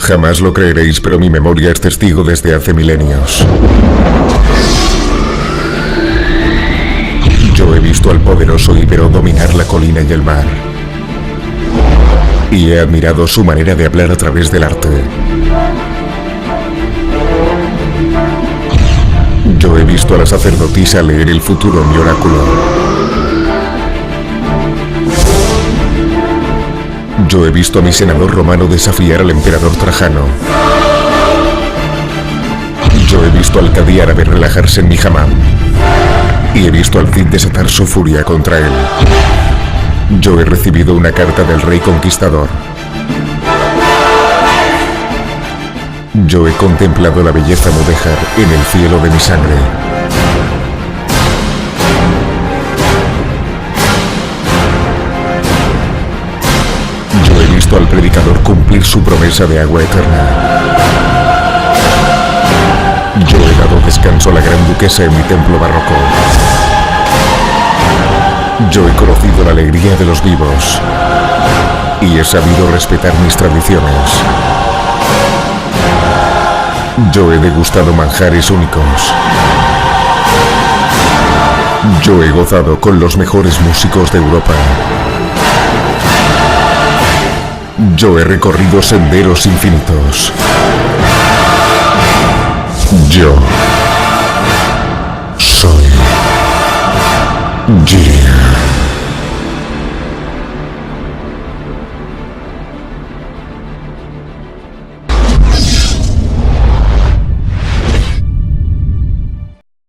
Jamás lo creeréis, pero mi memoria es testigo desde hace milenios. Yo he visto al poderoso Ibero dominar la colina y el mar. Y he admirado su manera de hablar a través del arte. Yo he visto a la sacerdotisa leer el futuro en mi oráculo. Yo he visto a mi senador romano desafiar al emperador Trajano. Yo he visto al cadí árabe relajarse en mi hammam. Y he visto al Cid desatar su furia contra él. Yo he recibido una carta del rey conquistador. Yo he contemplado la belleza mudéjar en el cielo de mi sangre. Yo he visto al predicador cumplir su promesa de agua eterna. Yo he dado descanso a la gran duquesa en mi templo barroco. Yo he conocido la alegría de los vivos y he sabido respetar mis tradiciones. Yo he degustado manjares únicos. Yo he gozado con los mejores músicos de Europa. Yo he recorrido senderos infinitos. Yo